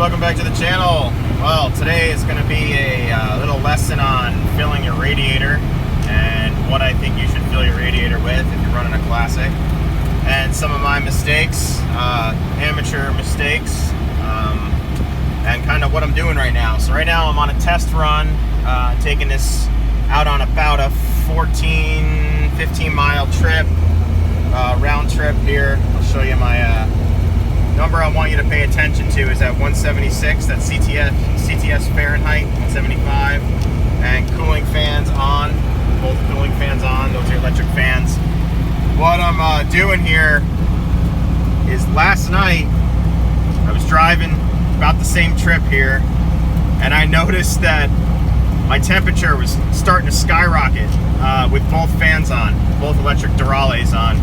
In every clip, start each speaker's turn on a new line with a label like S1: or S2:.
S1: welcome back to the channel. Well, today is going to be a little lesson on filling your radiator and what I think you should fill your radiator with if you're running a classic, and some of my mistakes, amateur mistakes, and kind of what I'm doing right now. So right now I'm on a test run, taking this out on about a 15 mile trip, round trip here. I'll show you my number I want you to pay attention to is at 176. That's CTS Fahrenheit, 175, and cooling fans on. Both cooling fans on. Those are electric fans. What I'm doing here is last night I was driving about the same trip here, and I noticed that my temperature was starting to skyrocket with both fans on, both electric Durales on.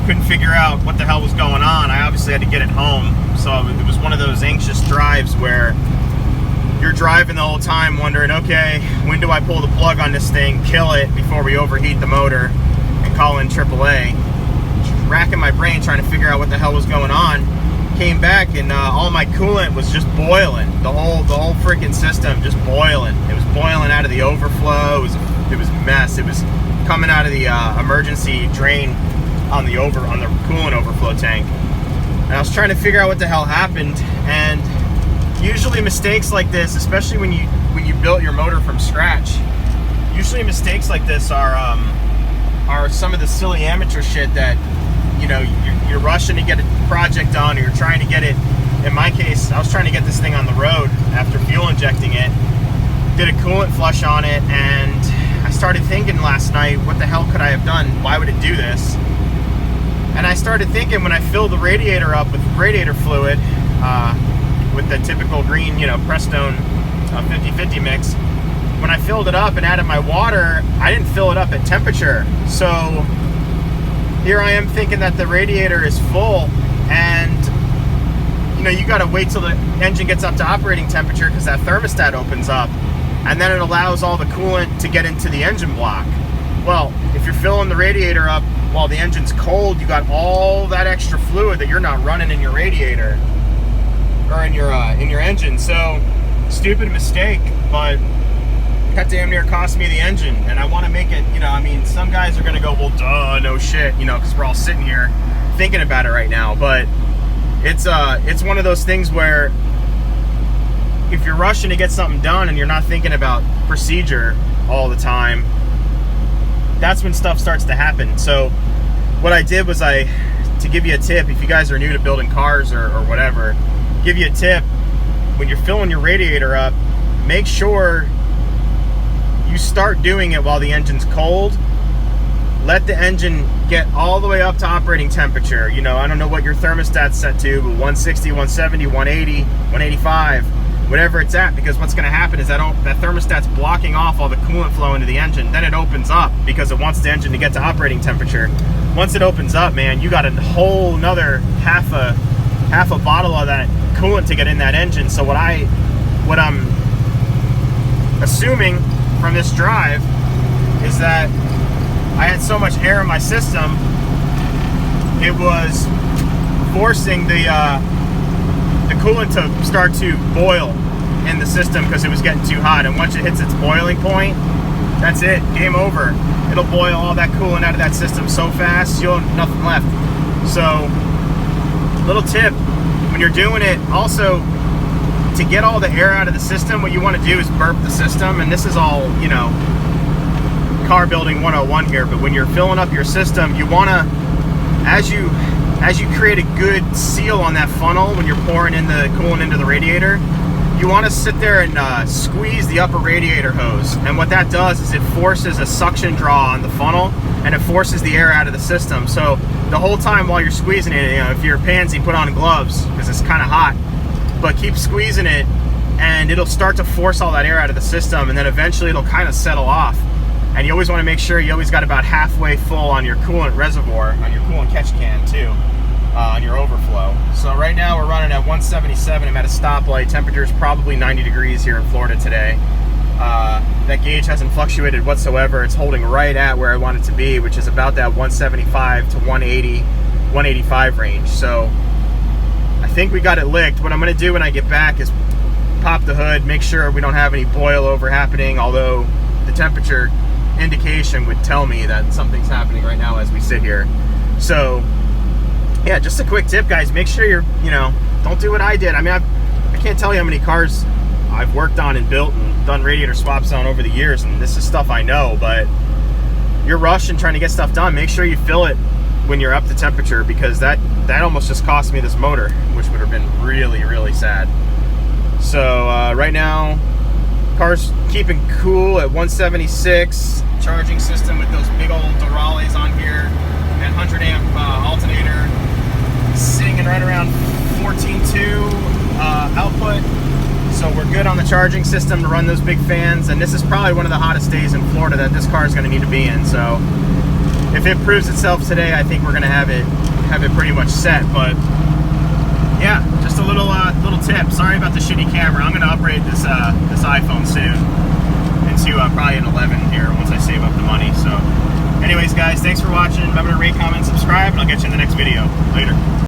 S1: Couldn't figure out what the hell was going on. I obviously had to get it home, so it was one of those anxious drives where you're driving the whole time wondering, okay, when do I pull the plug on this thing, kill it before we overheat the motor, and call in AAA. Just racking my brain trying to figure out what the hell was going on. Came back and all my coolant was just boiling. The whole freaking system just boiling. It was boiling out of the overflow. It was a mess. It was coming out of the emergency drain on the coolant overflow tank. And I was trying to figure out what the hell happened. And usually mistakes like this, especially when you built your motor from scratch, usually mistakes like this are some of the silly amateur shit that, you know, you're rushing to get a project done, or you're trying to get it. In my case, I was trying to get this thing on the road after fuel injecting it. Did a coolant flush on it, and I started thinking last night, what the hell could I have done? Why would it do this? And I started thinking, when I filled the radiator up with radiator fluid, with the typical green, Prestone 50-50 mix, when I filled it up and added my water, I didn't fill it up at temperature. So here I am thinking that the radiator is full, and you got to wait till the engine gets up to operating temperature, because that thermostat opens up, and then it allows all the coolant to get into the engine block. Well, if you're filling the radiator up while the engine's cold, you got all that extra fluid that you're not running in your radiator or in your engine. So, stupid mistake, but that damn near cost me the engine. And I want to make it, some guys are gonna go, well, duh, no shit, because we're all sitting here thinking about it right now. But it's one of those things where if you're rushing to get something done and you're not thinking about procedure all the time, that's when stuff starts to happen. So what I did was, to give you a tip, if you guys are new to building cars or whatever, give you a tip: when you're filling your radiator up, make sure you start doing it while the engine's cold. Let the engine get all the way up to operating temperature. I don't know what your thermostat's set to, but 160, 170, 180, 185, whatever it's at, because what's going to happen is that thermostat's blocking off all the coolant flow into the engine. Then it opens up because it wants the engine to get to operating temperature. Once it opens up, man, you got a whole another half a bottle of that coolant to get in that engine. So what I'm assuming from this drive is that I had so much air in my system, it was forcing the coolant to start to boil in the system because it was getting too hot. And once it hits its boiling point, that's it, game over. It'll boil all that coolant out of that system so fast, you'll have nothing left. So, little tip, when you're doing it, also, to get all the air out of the system, what you want to do is burp the system. And this is all, car building 101 here, but when you're filling up your system, you want to, as you create a good seal on that funnel when you're pouring in the coolant into the radiator, you want to sit there and squeeze the upper radiator hose. And what that does is it forces a suction draw on the funnel, and it forces the air out of the system. So the whole time while you're squeezing it, if you're a pansy, put on gloves because it's kind of hot, but keep squeezing it, and it'll start to force all that air out of the system, and then eventually it'll kind of settle off. And you always want to make sure you always got about halfway full on your coolant reservoir, on your coolant catch can too, on your overflow. So right now we're running at 177. I'm at a stoplight. Temperature is probably 90 degrees here in Florida today. That gauge hasn't fluctuated whatsoever. It's holding right at where I want it to be, which is about that 175 to 180, 185 range. So I think we got it licked. What I'm gonna do when I get back is pop the hood, make sure we don't have any boil over happening, although the temperature indication would tell me that something's happening right now as we sit here. So yeah, just a quick tip, guys, make sure you're, you know, don't do what I did. I mean, I can't tell you how many cars I've worked on and built and done radiator swaps on over the years, and this is stuff I know, but you're rushing trying to get stuff done. Make sure you fill it when you're up to temperature, because that almost just cost me this motor, which would have been really, really sad. So right now, car's keeping cool at 176. Charging system with those big old Durales on here. That 100 amp alternator, sitting right around 14.2 output. So we're good on the charging system to run those big fans. And this is probably one of the hottest days in Florida that this car is going to need to be in. So if it proves itself today, I think we're going to have it pretty much set. But yeah, just a little tip. Sorry about the shitty camera. I'm going to upgrade this iPhone soon into probably an 11 here once I save up the money. So anyways, guys, thanks for watching. Remember to rate, comment, subscribe, and I'll get you in the next video. Later.